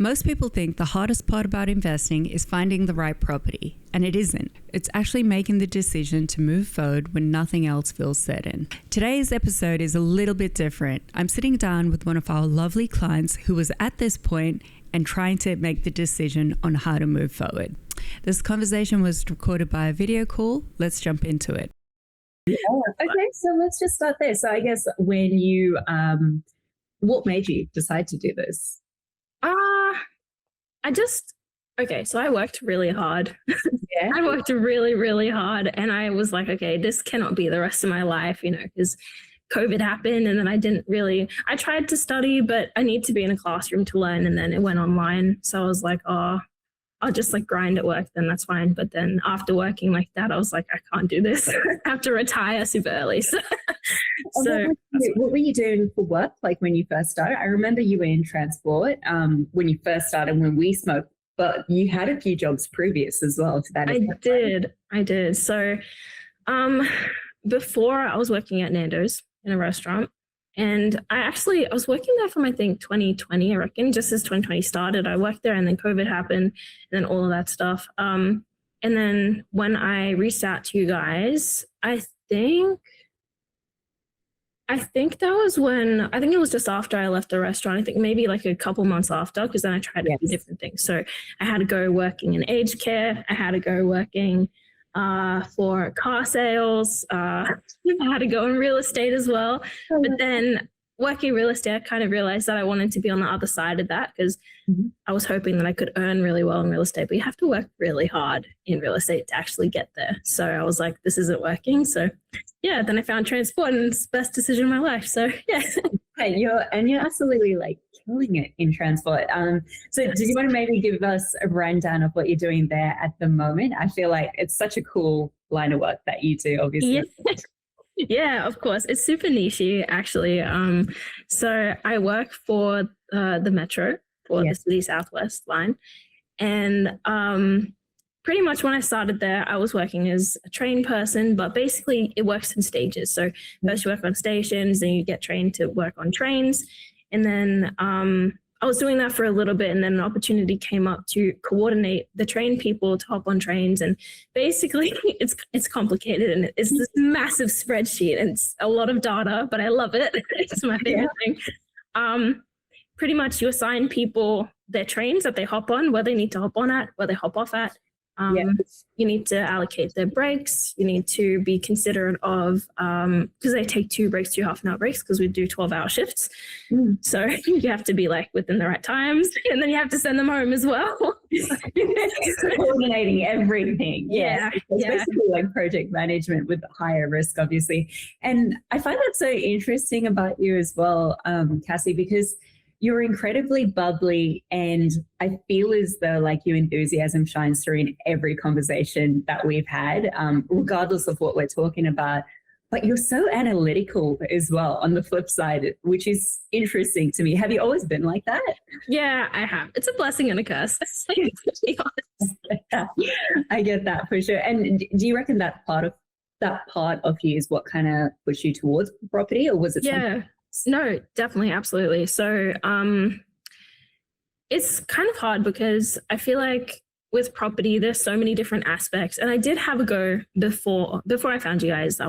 Most people think the hardest part about investing is finding the right property, and it isn't. It's actually making the decision to move forward when nothing else feels certain. Today's episode is a little bit different. I'm sitting down with one of our lovely clients who was at this point and trying to make the decision on how to move forward. This conversation was recorded by a video call. Let's jump into it. Yeah. Okay, so let's just start there. So I guess when you, what made you decide to do this? So I worked really hard. Yeah. I worked really, really hard. And I was like, okay, this cannot be the rest of my life, because COVID happened. And then I tried to study, but I need to be in a classroom to learn. And then it went online. So I was like, oh, I'll just grind at work, then that's fine. But then after working like that, I was like, I can't do this. I have to retire super early. So what were you doing for work when you first started? I remember you were in transport when you first started when we smoked, but you had a few jobs previous as well to that. I did. So before I was working at Nando's in a restaurant. And I was working there from, I think, 2020, I reckon, just as 2020 started. I worked there and then COVID happened and then all of that stuff. And then when I reached out to you guys, I think that was it was just after I left the restaurant. I think maybe a couple months after, because then I tried a few different things. So I had to go working in aged care. I had to go working for car sales. I had to go in real estate as well. But then working real estate, I kind of realized that I wanted to be on the other side of that because I was hoping that I could earn really well in real estate, but you have to work really hard in real estate to actually get there. So I was like, this isn't working. So yeah, then I found transport and it's the best decision of my life. So yeah. You're absolutely killing it in transport. So do you want to maybe give us a rundown of what you're doing there at the moment? I feel like it's such a cool line of work that you do, obviously. Yeah, of course. It's super niche-y, actually. So I work for the Metro, for the City Southwest line. And pretty much when I started there, I was working as a train person, but basically it works in stages. So first you work on stations, then you get trained to work on trains. And then I was doing that for a little bit, and then an opportunity came up to coordinate the train people to hop on trains. And basically it's complicated and it's this massive spreadsheet and it's a lot of data, but I love it. It's my favorite thing. Pretty much you assign people their trains that they hop on, where they need to hop on at, where they hop off at. You need to allocate their breaks. You need to be considerate of, because they take 2 breaks, 2 half-an-hour breaks, because we do 12-hour shifts. So you have to be within the right times, and then you have to send them home as well. Coordinating everything. Yeah. It's basically project management with higher risk, obviously. And I find that so interesting about you as well, Cassie, because you're incredibly bubbly, and I feel as though your enthusiasm shines through in every conversation that we've had, regardless of what we're talking about. But you're so analytical as well on the flip side, which is interesting to me. Have you always been like that? Yeah, I have. It's a blessing and a curse, to be honest. I get that for sure. And do you reckon that part of you is what kind of pushed you towards property, or was it something? No, definitely. Absolutely. So it's kind of hard because I feel like with property, there's so many different aspects. And I did have a go before I found you guys. I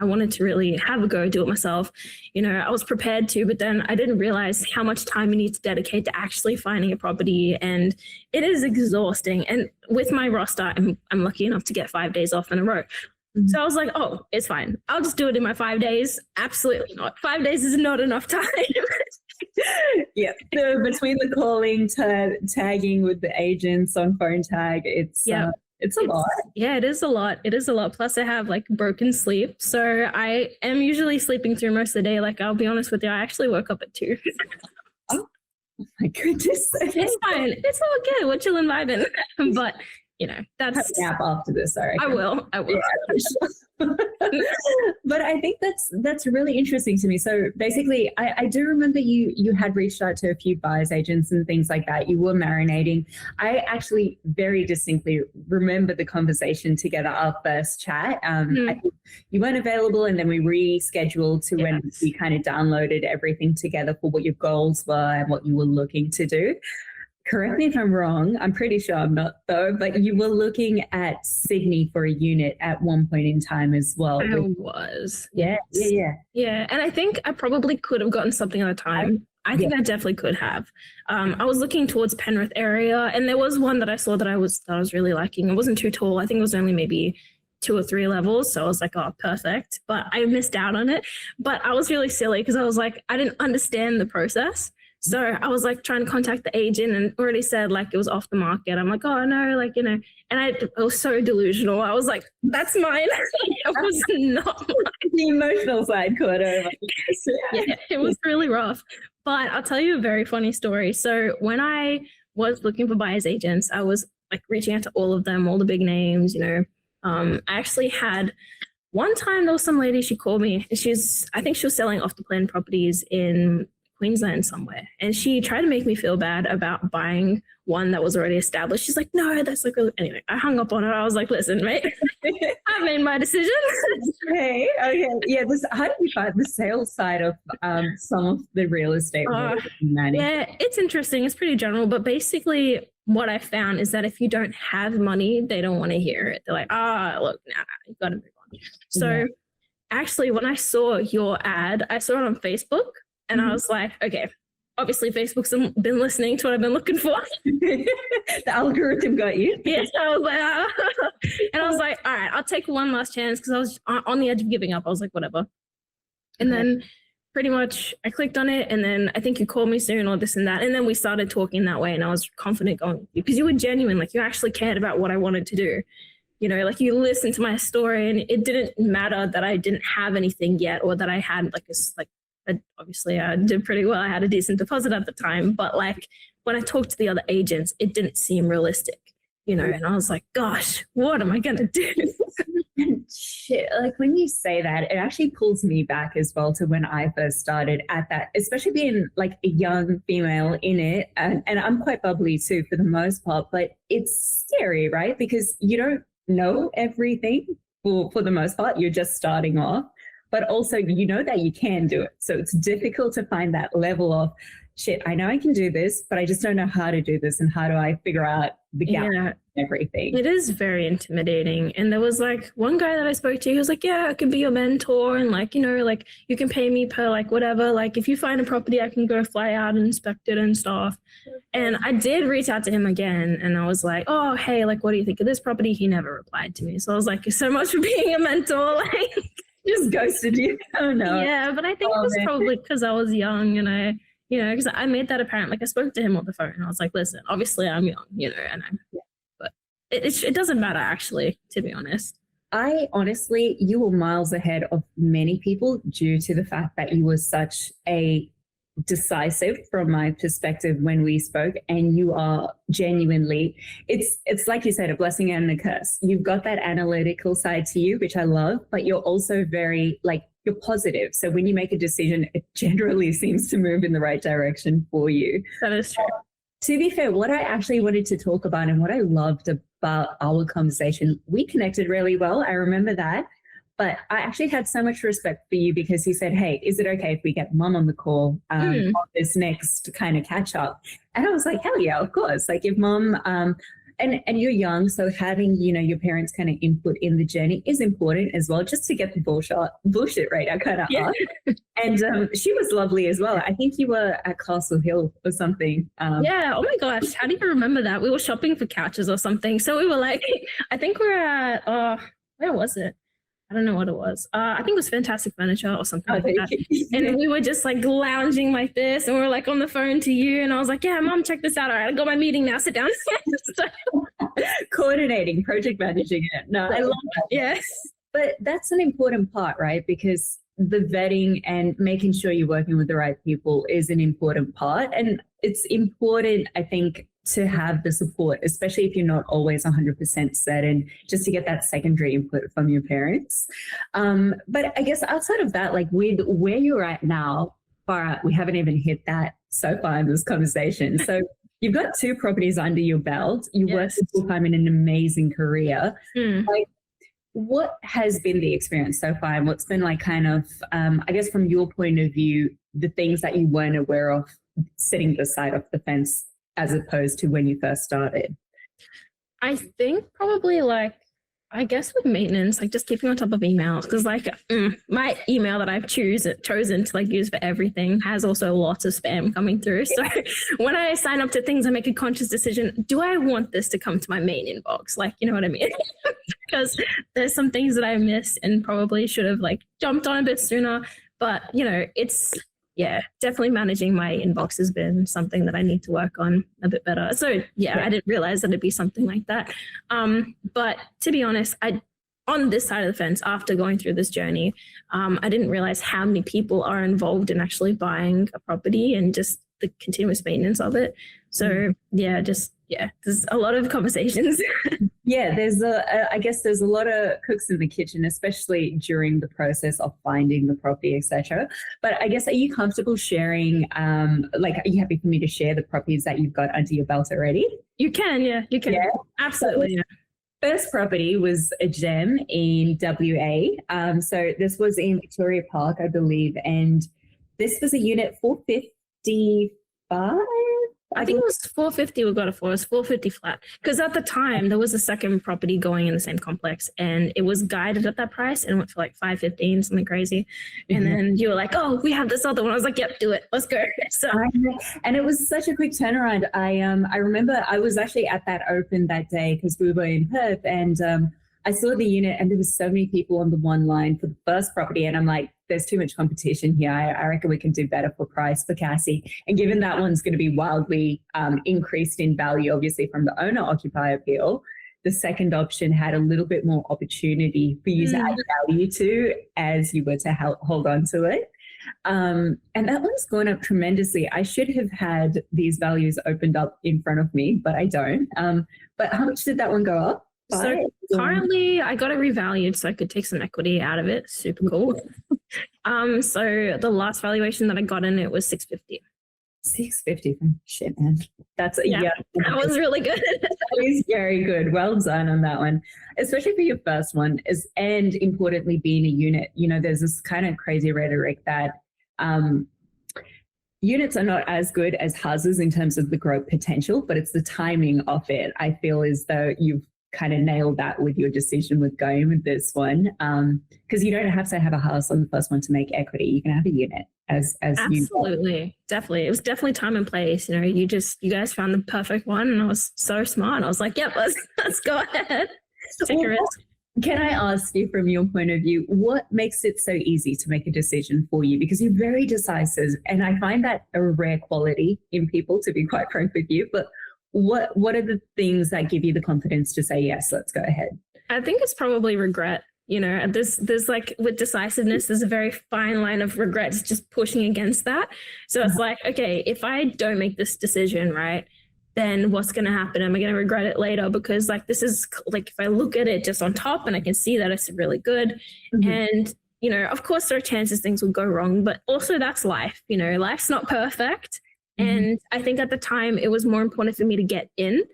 wanted to really have a go, do it myself. I was prepared to, but then I didn't realize how much time you need to dedicate to actually finding a property. And it is exhausting. And with my roster, I'm lucky enough to get 5 days off in a row. So I was like, oh, it's fine. I'll just do it in my 5 days. Absolutely not. 5 days is not enough time. Yeah. So between the calling, tagging with the agents on phone tag, it's a lot. Yeah, it is a lot. It is a lot. Plus I have broken sleep. So I am usually sleeping through most of the day. I'll be honest with you, I actually woke up at 2. Oh my goodness. It's fine. It's all good. We're chilling vibing. But that's have a nap after this. I will. Yeah, but I think that's really interesting to me. So basically, I do remember you had reached out to a few buyers agents and things like that. You were marinating. I actually very distinctly remember the conversation together, our first chat. I think you weren't available, and then we rescheduled to when we kind of downloaded everything together for what your goals were and what you were looking to do. correct me if I'm wrong, I'm pretty sure I'm not though, but you were looking at Sydney for a unit at one point in time as well. I was. Yeah. Yeah. And I think I probably could have gotten something at a time. I think I definitely could have. I was looking towards Penrith area, and there was one that I saw that I was really liking. It wasn't too tall. I think it was only maybe 2 or 3 levels. So I was like, oh, perfect. But I missed out on it. But I was really silly because I was like, I didn't understand the process. So I was like trying to contact the agent and already said like it was off the market. I'm like, oh no, like, and I was so delusional. I was like, that's mine. It was not mine. The emotional side caught over. Yeah, it was really rough. But I'll tell you a very funny story. So when I was looking for buyer's agents, I was like reaching out to all of them, all the big names, I actually had one time there was some lady, she called me and I think she was selling off the plan properties in Queensland somewhere. And she tried to make me feel bad about buying one that was already established. She's like, no, that's like, anyway, I hung up on her. I was like, listen, mate, I made my decision. Okay. Yeah. How do you find the sales side of some of the real estate? Yeah, it's interesting. It's pretty general, but basically what I found is that if you don't have money, they don't want to hear it. They're like, look, nah, you've got to move on. So actually, when I saw your ad, I saw it on Facebook. And I was like, okay, obviously Facebook's been listening to what I've been looking for. The algorithm got you. Yes, I was like, and I was like, all right, I'll take one last chance because I was on the edge of giving up. I was like, whatever. And then pretty much I clicked on it, and then I think you called me soon or this and that. And then we started talking that way, and I was confident going because you were genuine, like you actually cared about what I wanted to do. Like you listened to my story, and it didn't matter that I didn't have anything yet or that I had obviously I did pretty well. I had a decent deposit at the time, but like when I talked to the other agents, it didn't seem realistic, and I was like, gosh, what am I going to do? Shit, like when you say that, it actually pulls me back as well to when I first started at that, especially being like a young female in it. And I'm quite bubbly too for the most part, but it's scary, right? Because you don't know everything for the most part. You're just starting off. But also, that you can do it. So it's difficult to find that level of, shit, I know I can do this, but I just don't know how to do this. And how do I figure out the gap and everything? It is very intimidating. And there was like one guy that I spoke to, he was like, yeah, I can be your mentor. And like, like you can pay me per like whatever. Like if you find a property, I can go fly out and inspect it and stuff. And I did reach out to him again. And I was like, oh, hey, like, what do you think of this property? He never replied to me. So I was like, so much for being a mentor. Like, just ghosted you. Oh no. Yeah, but I think it was probably because I was young and I, because I made that apparent. Like I spoke to him on the phone and I was like, listen, obviously I'm young, but it doesn't matter actually, to be honest. You were miles ahead of many people due to the fact that you were such a decisive from my perspective when we spoke, and you are genuinely, it's like you said, a blessing and a curse. You've got that analytical side to you, which I love, but you're also very you're positive. So when you make a decision, it generally seems to move in the right direction for you. That is true. To be fair, what I actually wanted to talk about and what I loved about our conversation, we connected really well. I remember that. But I actually had so much respect for you because he said, hey, is it okay if we get mom on the call on this next kind of catch up? And I was like, hell yeah, of course. Like if mom, and you're young, so having, your parents kind of input in the journey is important as well, just to get the bullshit rate out kind of up. And she was lovely as well. I think you were at Castle Hill or something. Yeah. Oh my gosh. How do you remember that? We were shopping for couches or something. So we were like, I think we're at, where was it? I don't know what it was. I think it was Fantastic Furniture or something like that. And we were just like lounging like this, and we were like on the phone to you. And I was like, yeah, mom, check this out. All right, I got my meeting now. Sit down. Coordinating, project managing it. No, I love that. Yes. But that's an important part, right? Because the vetting and making sure you're working with the right people is an important part. And it's important, I think, to have the support, especially if you're not always 100% certain, just to get that secondary input from your parents. But I guess outside of that, like with where you're at now, far out, we haven't even hit that so far in this conversation. So you've got 2 properties under your belt. You worked full time in an amazing career. Like, what has been the experience so far, and what's been like kind of, I guess from your point of view, the things that you weren't aware of sitting beside of the fence as opposed to when you first started? I think probably like, I guess with maintenance, like just keeping on top of emails, because like my email that I've chosen to like use for everything has also lots of spam coming through. So when I sign up to things, I make a conscious decision: do I want this to come to my main inbox? Like, you know what I mean? Because there's some things that I missed and probably should have like jumped on a bit sooner. But you know, it's definitely managing my inbox has been something that I need to work on a bit better. So I didn't realize that it'd be something like that. But to be honest, on this side of the fence, after going through this journey, I didn't realize how many people are involved in actually buying a property and just the continuous maintenance of it. So there's a lot of conversations. I guess there's a lot of cooks in the kitchen, especially during the process of finding the property, etc. But I guess, are you comfortable sharing, are you happy for me to share the properties that you've got under your belt already? You can. Absolutely. First property was a gem in WA. So this was in Victoria Park, I believe. And this was a unit 455. I think it was 450 we got it for. It was 450 flat. Because at the time, there was a second property going in the same complex and it was guided at that price and went for like 515, something crazy. And then you were like, oh, we have this other one. I was like, yep, do it. Let's go. So, and it was such a quick turnaround. I remember I was actually at that open that day because we were in Perth, and I saw the unit and there was so many people on the one line for the first property. And I'm like, there's too much competition here. I reckon we can do better for price for Cassie. And given that one's going to be wildly increased in value, obviously from the owner-occupier appeal, the second option had a little bit more opportunity for you to add value to as you were to hold on to it. And that one's gone up tremendously. I should have had these values opened up in front of me, but I don't. But how much did that one go up? So currently I got it revalued so I could take some equity out of it. Super cool. So the last valuation that I got in it was 650. 650. Shit, man. That's that was really good. That is very good. Well done on that one, especially for your first one. And importantly, being a unit. You know, there's this kind of crazy rhetoric that units are not as good as houses in terms of the growth potential, but it's the timing of it. I feel as though you've kind of nailed that with your decision with going with this one, because you don't have to have a house on the first one to make equity. You can have a unit as absolutely, definitely. It was definitely time and place. You know, you guys found the perfect one, and I was so smart. I was like, yep, let's go ahead. Take a risk. Can I ask you, from your point of view, what makes it so easy to make a decision for you? Because you're very decisive, and I find that a rare quality in people, to be quite frank with you. But what are the things that give you the confidence to say, yes, let's go ahead? I think it's probably regret. You know, there's like with decisiveness, there's a very fine line of regrets, just pushing against that. So it's like, okay, if I don't make this decision, right, then what's going to happen? Am I going to regret it later? Because like, this is like, if I look at it just on top and I can see that it's really good. And, you know, of course there are chances things will go wrong, but also that's life. You know, life's not perfect. And I think at the time it was more important for me to get in,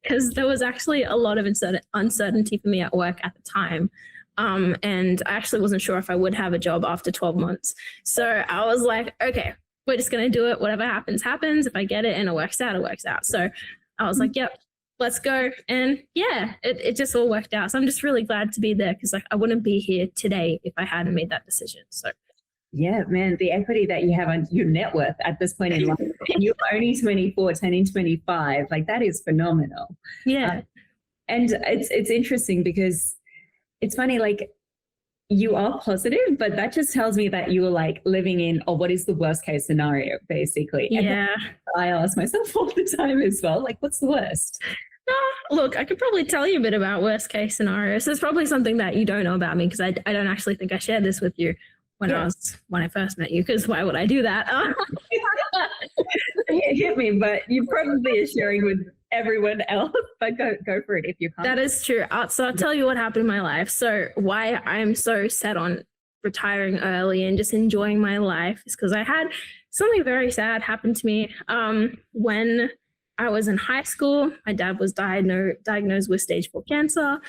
because there was actually a lot of uncertainty for me at work at the time. And I actually wasn't sure if I would have a job after 12 months. So I was like, okay, we're just going to do it. Whatever happens, happens. If I get it and it works out, it works out. So I was like, yep, let's go. And yeah, it just all worked out. So I'm just really glad to be there, because like I wouldn't be here today if I hadn't made that decision. So yeah, man, the equity that you have on your net worth at this point in life, and you're only 24, turning 25, like that is phenomenal. Yeah. And it's interesting because it's funny, like you are positive, but that just tells me that you were like living in, what is the worst case scenario, basically. Yeah. And I ask myself all the time as well, like, what's the worst? Look, I could probably tell you a bit about worst case scenarios. There's probably something that you don't know about me, because I don't actually think I shared this with you when I first met you, because why would I do that? Hit me, but you probably are sharing with everyone else, but go for it if you can't. That is true. So I'll tell you what happened in my life. So why I'm so set on retiring early and just enjoying my life is because I had something very sad happen to me. When I was in high school, my dad was diagnosed with stage 4 cancer.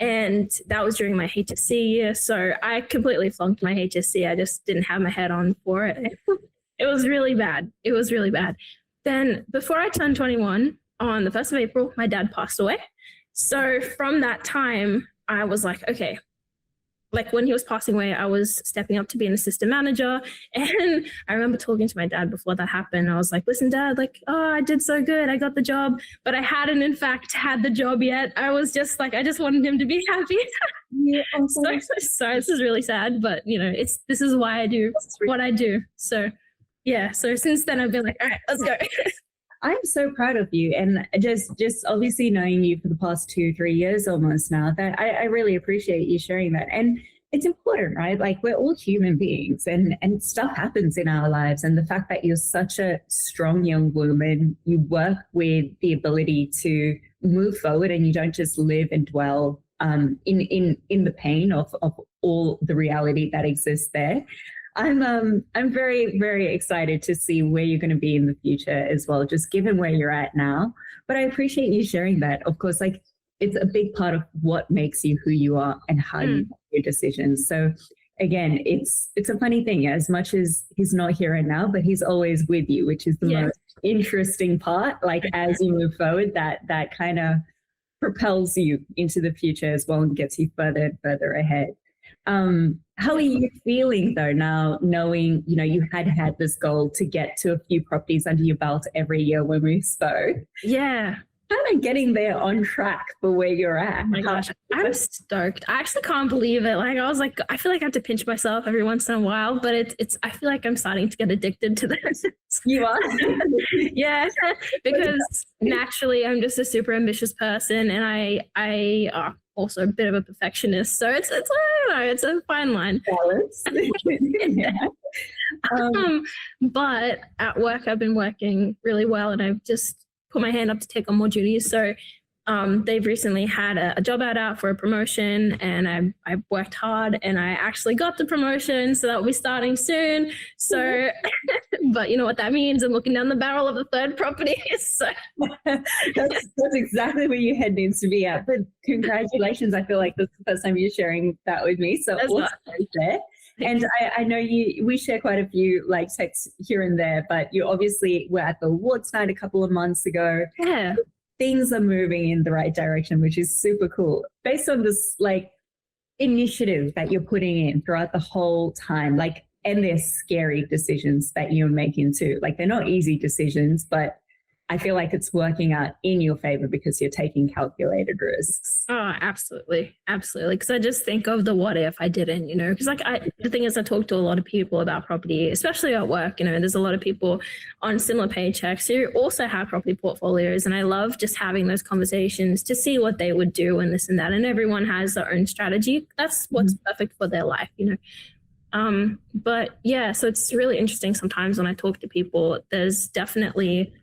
And that was during my HSC year. So I completely flunked my HSC. I just didn't have my head on for it. It was really bad. then before I turned 21, on the 1st of April, my dad passed away. So from that time, I was like, okay, like when he was passing away, I was stepping up to be an assistant manager. And I remember talking to my dad before that happened. I was like, listen, Dad, like, oh, I did so good. I got the job, but I hadn't in fact had the job yet. I was just like, I just wanted him to be happy. Yeah, so this is really sad, but you know, this is why I do what I do. So yeah. So since then I've been like, all right, let's go. I'm so proud of you, and just obviously knowing you for the past 2-3 years almost now, that I really appreciate you sharing that. And it's important, right? Like we're all human beings, and stuff happens in our lives. And the fact that you're such a strong young woman, you work with the ability to move forward, and you don't just live and dwell in the pain of all the reality that exists there. I'm very, very excited to see where you're going to be in the future as well, just given where you're at now. But I appreciate you sharing that. Of course, like it's a big part of what makes you who you are and how you make your decisions. So again, it's a funny thing, as much as he's not here and now, but he's always with you, which is the most interesting part. Like as you move forward, that kind of propels you into the future as well and gets you further and further ahead. How are you feeling though now, knowing, you know, you had this goal to get to a few properties under your belt every year when we spoke? Yeah. Kind of getting there on track for where you're at. Oh my gosh, I'm stoked. I actually can't believe it. Like I was like, I feel like I have to pinch myself every once in a while, but it's I feel like I'm starting to get addicted to this. You are? Yeah, because naturally I'm just a super ambitious person, and I also a bit of a perfectionist. So it's I don't know, it's a fine line. Balance. But at work I've been working really well, and I've just put my hand up to take on more duties. So they've recently had a job ad out for a promotion, and I worked hard, and I actually got the promotion. So that will be starting soon. So, but you know what that means? I'm looking down the barrel of the 3rd property. So that's exactly where your head needs to be at. But congratulations. I feel like this is the first time you're sharing that with me. So awesome there. And I know we share quite a few like texts here and there, but you obviously were at the awards night a couple of months ago. Yeah. Things are moving in the right direction, which is super cool. Based on this like initiative that you're putting in throughout the whole time, like, and they're scary decisions that you're making too. Like they're not easy decisions, but I feel like it's working out in your favor because you're taking calculated risks. Oh, absolutely. Absolutely. Because I just think of the what if I didn't, you know, because like the thing is I talk to a lot of people about property, especially at work, you know, there's a lot of people on similar paychecks who also have property portfolios. And I love just having those conversations to see what they would do and this and that. And everyone has their own strategy. That's what's perfect for their life, you know. But yeah, so it's really interesting sometimes when I talk to people, there's definitely,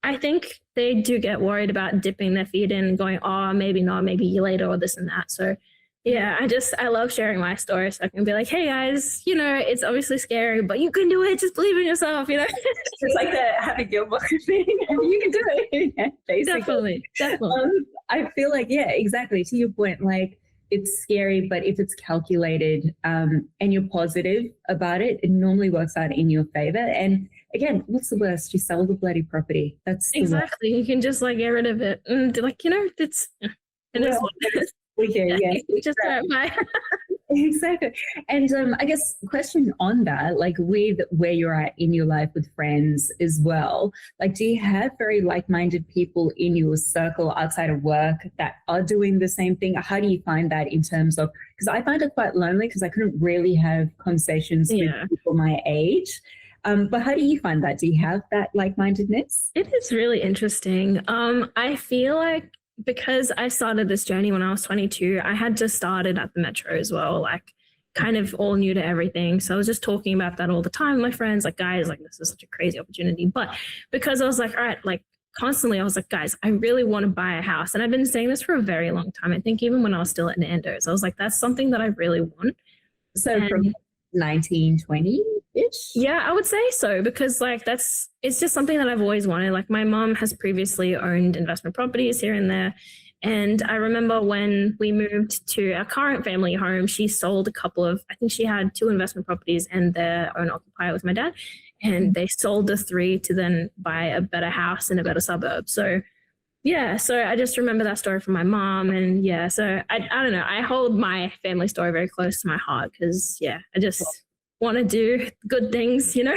I think they do get worried about dipping their feet in and going, oh, maybe not, maybe later or this and that. So yeah, I love sharing my story. So I can be like, hey guys, you know, it's obviously scary, but you can do it. Just believe in yourself, you know. It's like the Happy Gilmore thing. You can do it. Basically. Definitely. I feel like, yeah, exactly. To your point, like it's scary, but if it's calculated and you're positive about it, it normally works out in your favor. And again, what's the worst? You sell the bloody property. That's exactly. You can just like get rid of it. And like, you know, it's we can, yeah. Just bye. Exactly. And I guess question on that, like with where you're at in your life with friends as well, like do you have very like-minded people in your circle outside of work that are doing the same thing? How do you find that in terms of, because I find it quite lonely because I couldn't really have conversations with people my age. But how do you find that? Do you have that like-mindedness? It is really interesting. I feel like because I started this journey when I was 22, I had just started at the Metro as well, like kind of all new to everything. So I was just talking about that all the time with my friends, like, guys, like this is such a crazy opportunity. But because I was like, all right, like constantly I was like, guys, I really want to buy a house. And I've been saying this for a very long time. I think even when I was still at Nando's, I was like, that's something that I really want. So from 1920-ish? Yeah, I would say so, because like it's just something that I've always wanted. Like my mom has previously owned investment properties here and there. And I remember when we moved to our current family home, she sold a couple of, I think she had 2 investment properties and their own occupier with my dad. and they sold the 3 to then buy a better house in a better suburb. So yeah, so I just remember that story from my mom. And yeah, so I don't know, I hold my family story very close to my heart because yeah, I just want to do good things, you know.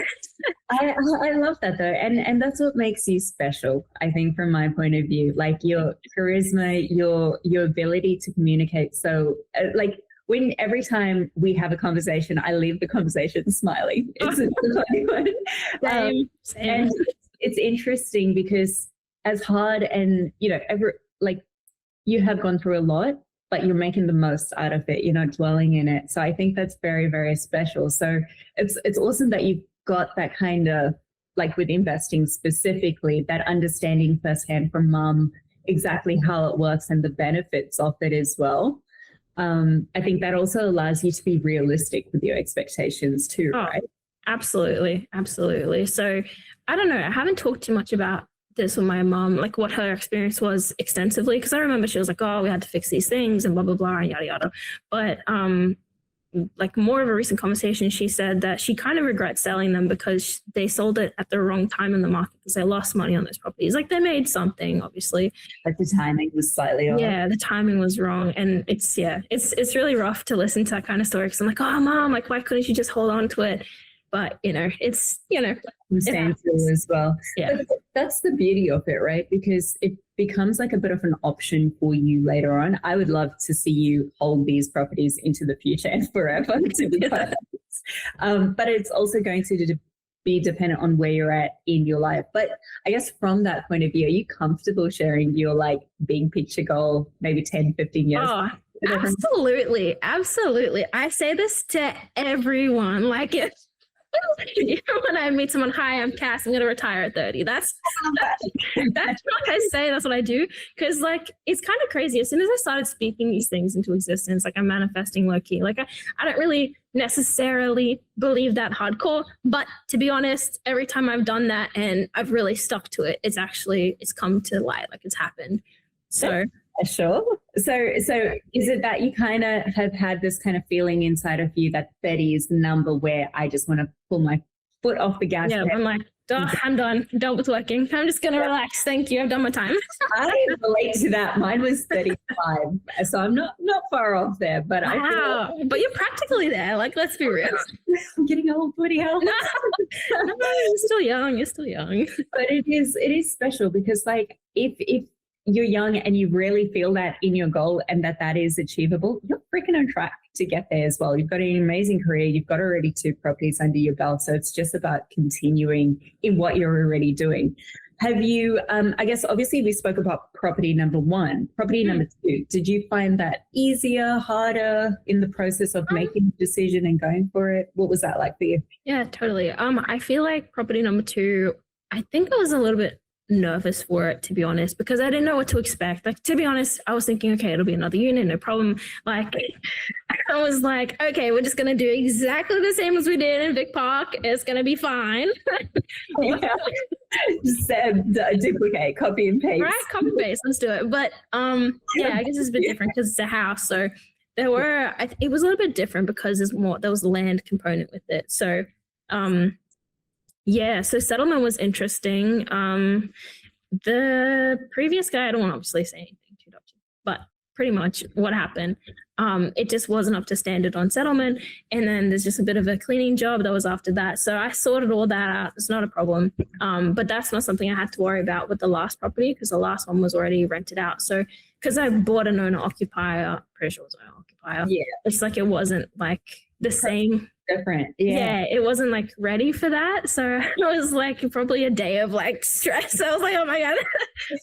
I love that though, and that's what makes you special. I think, from my point of view, like your charisma, your ability to communicate. So, like when every time we have a conversation, I leave the conversation smiling. It's a funny one. Same. And it's interesting because as hard and you have gone through a lot, but you're making the most out of it. You're not dwelling in it. So I think that's very, very special. So it's awesome that you've got that kind of, like with investing specifically, that understanding firsthand from mum exactly how it works and the benefits of it as well. I think that also allows you to be realistic with your expectations too, right? Absolutely. So I don't know. I haven't talked too much about this with my mom, like what her experience was extensively, because I remember she was like, oh, we had to fix these things and blah blah blah and yada yada. But like more of a recent conversation, she said that she kind of regrets selling them because they sold it at the wrong time in the market because they lost money on those properties. Like they made something, obviously, like the timing was slightly off. Yeah, the timing was wrong. And it's really rough to listen to that kind of story because I'm like, oh mom, like why couldn't you just hold on to it? But it's stand still as well. Yeah, but that's the beauty of it, right? Because it becomes like a bit of an option for you later on. I would love to see you hold these properties into the future and forever, to be honest. But it's also going to be dependent on where you're at in your life. But I guess from that point of view, are you comfortable sharing your like big picture goal, maybe 10, 15 years? Oh, absolutely. I say this to everyone. Like when I meet someone, hi, I'm Cass, I'm going to retire at 30. That's what I say. That's what I do. Because like, it's kind of crazy. As soon as I started speaking these things into existence, like I'm manifesting low key. Like I don't really necessarily believe that hardcore, but to be honest, every time I've done that and I've really stuck to it, it's come to light, like it's happened. So sure. So is it that you kind of have had this kind of feeling inside of you that 30 is the number where I just want to pull my foot off the gas? Yeah, I'm like, I'm done with working. I'm just going to relax. Thank you. I've done my time. I relate to that. Mine was 35. So I'm not far off there, but but you're practically there. Like, let's be real. I'm getting old, bloody hell. No, you're still young. But it is special because like if you're young and you really feel that in your goal and that is achievable, you're freaking on track to get there as well. You've got an amazing career. You've got already 2 properties under your belt. So it's just about continuing in what you're already doing. Have you, I guess, obviously we spoke about property number 1, property number 2. Did you find that easier, harder in the process of making a decision and going for it? What was that like for you? Yeah, totally. I feel like property number 2, I think I was a little bit nervous for it, to be honest, because I didn't know what to expect. Like, to be honest, I was thinking, okay, it'll be another unit, no problem. Like, I was like, okay, we're just going to do exactly the same as we did in Vic Park. It's going to be fine. Just duplicate, copy and paste. Right, copy and paste. Let's do it. But yeah, I guess it's a bit different because it's a house. So it was a little bit different because there was a land component with it. So yeah, so settlement was interesting. The previous guy, I don't want to obviously say anything too much, but pretty much what happened, it just wasn't up to standard on settlement. And then there's just a bit of a cleaning job that was after that. So I sorted all that out. It's not a problem. But that's not something I had to worry about with the last property because the last one was already rented out. So because I bought an owner-occupier, pretty sure it was an owner-occupier. Yeah. It's like it wasn't like the same. Different. Yeah, it wasn't like ready for that. So it was like probably a day of like stress. I was like, oh my God.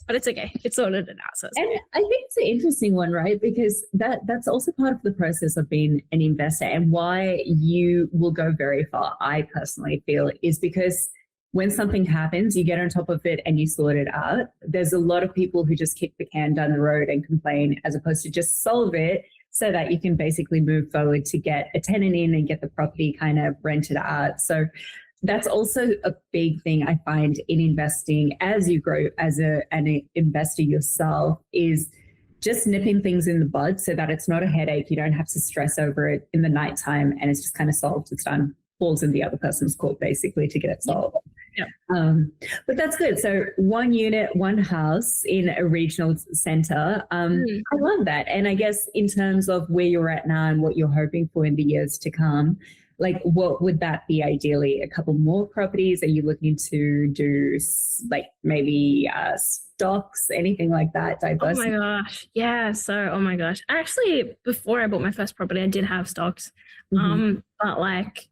But it's okay. It sorted it out. So and I think it's an interesting one, right? Because that's also part of the process of being an investor and why you will go very far, I personally feel, is because when something happens, you get on top of it and you sort it out. There's a lot of people who just kick the can down the road and complain as opposed to just solve it so that you can basically move forward to get a tenant in and get the property kind of rented out. So that's also a big thing I find in investing as you grow as an investor yourself, is just nipping things in the bud so that it's not a headache. You don't have to stress over it in the nighttime and it's just kind of solved. It's done. falls in the other person's court basically to get it solved. Yeah. But that's good. So 1 unit, 1 house in a regional center. I love that. And I guess in terms of where you're at now and what you're hoping for in the years to come, like what would that be ideally? A couple more properties? Are you looking to do like maybe stocks, anything like that? Diverse? Oh my gosh. Yeah. So, oh my gosh. Actually, before I bought my first property, I did have stocks. But like,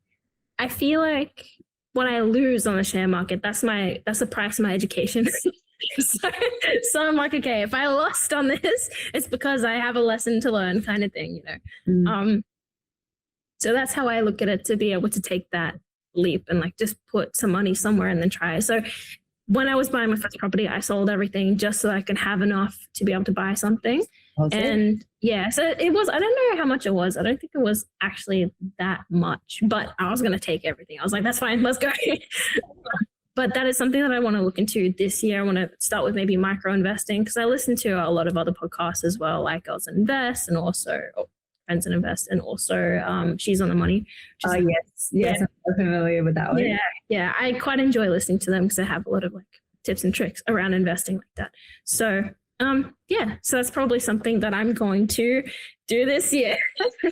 I feel like when I lose on the share market, that's the price of my education. so I'm like, okay, if I lost on this, it's because I have a lesson to learn kind of thing, you know? So that's how I look at it, to be able to take that leap and like just put some money somewhere and then try. So when I was buying my first property, I sold everything just so I could have enough to be able to buy something. And yeah, so it was, I don't know how much it was. I don't think it was actually that much, but I was going to take everything. I was like, that's fine, let's go. But that is something that I want to look into this year. I want to start with maybe micro investing, because I listen to a lot of other podcasts as well, like Girls Invest and also Friends and Invest, and also She's on the Money. Yes, I'm familiar with that one. Yeah, I quite enjoy listening to them because they have a lot of like tips and tricks around investing like that. So so that's probably something that I'm going to do this year.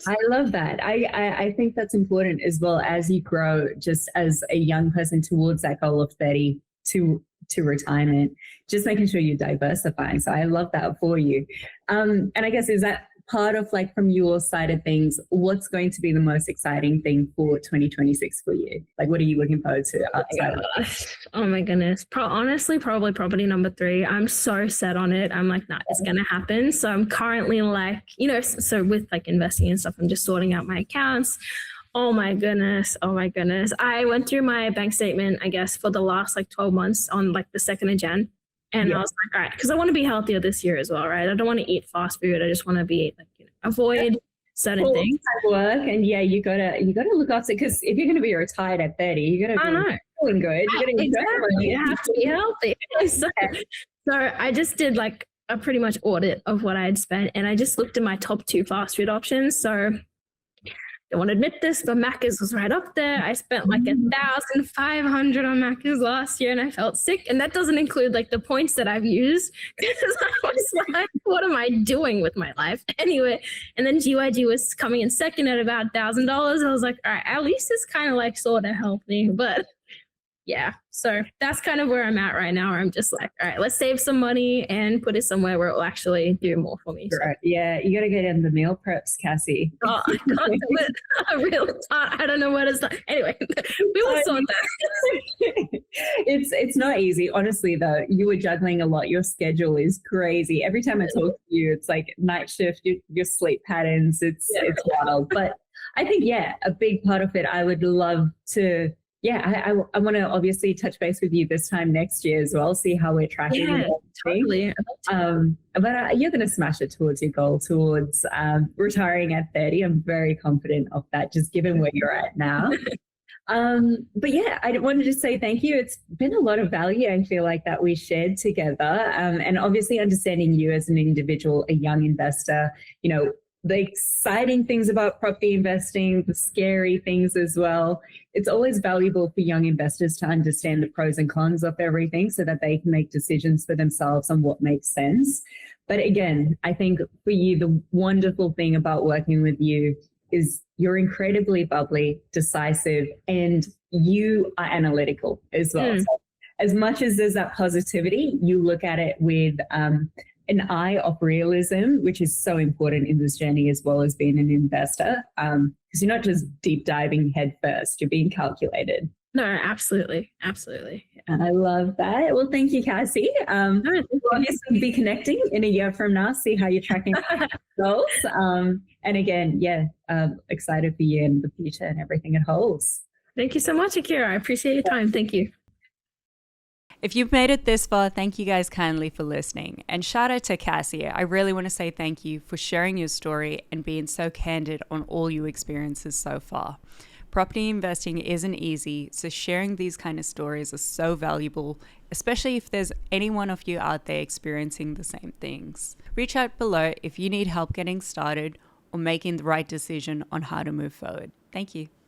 I love that. I think that's important as well as you grow, just as a young person towards that goal of 30 to retirement, just making sure you're diversifying. So I love that for you. And I guess, is that part of, like, from your side of things, what's going to be the most exciting thing for 2026 for you? Like, what are you looking forward to outside of it? Oh my goodness. Honestly, probably property number 3. I'm so set on it. I'm like, nah, it's going to happen. So I'm currently like, you know, so with like investing and stuff, I'm just sorting out my accounts. Oh my goodness. I went through my bank statement, I guess, for the last like 12 months on like the 2nd of Jan. And I was like, all right, because I want to be healthier this year as well, right? I don't want to eat fast food. I just want to be like, you know, avoid certain things. Work, and you gotta look after, because if you're gonna be retired at 30, you gotta be feeling good. You have to be healthy. So I just did like a pretty much audit of what I had spent, and I just looked at my top 2 fast food options. So I don't want to admit this, but Macca's was right up there. I spent like 1,500 on Macca's last year, and I felt sick. And that doesn't include like the points that I've used, because I was like, what am I doing with my life? Anyway, and then GYG was coming in second at about $1,000. I was like, all right, at least it's kind of like sort of healthy. But yeah, so that's kind of where I'm at right now, where I'm just like, all right, let's save some money and put it somewhere where it will actually do more for me. Right. Yeah, you got to get in the meal preps, Cassie. Oh, I can't do it. I don't know where to start. Anyway, we will sort that. It's not easy. Honestly, though, you were juggling a lot. Your schedule is crazy. Every time I talk to you, it's like night shift, your sleep patterns, it's wild. But I think, a big part of it, I would love to... I want to obviously touch base with you this time next year as well, see how we're tracking. Yeah, totally. But you're going to smash it towards your goal, towards retiring at 30. I'm very confident of that, just given where you're at now. But I wanted to say thank you. It's been a lot of value, I feel like, that we shared together. And obviously understanding you as an individual, a young investor, you know, the exciting things about property investing, the scary things as well. It's always valuable for young investors to understand the pros and cons of everything so that they can make decisions for themselves on what makes sense. But again, I think for you, the wonderful thing about working with you is you're incredibly bubbly, decisive, and you are analytical as well. So as much as there's that positivity, you look at it with an eye of realism, which is so important in this journey, as well as being an investor, because you're not just deep diving head first, you're being calculated. No, absolutely. I love that. Well, thank you, Cassie. We'll obviously be connecting in a year from now, see how you're tracking goals. And again, excited for you in the future and everything it holds. Thank you so much, Akira. I appreciate your time. Thank you. If you've made it this far, thank you guys kindly for listening. And shout out to Cassie. I really want to say thank you for sharing your story and being so candid on all your experiences so far. Property investing isn't easy, so sharing these kind of stories is so valuable, especially if there's any one of you out there experiencing the same things. Reach out below if you need help getting started or making the right decision on how to move forward. Thank you.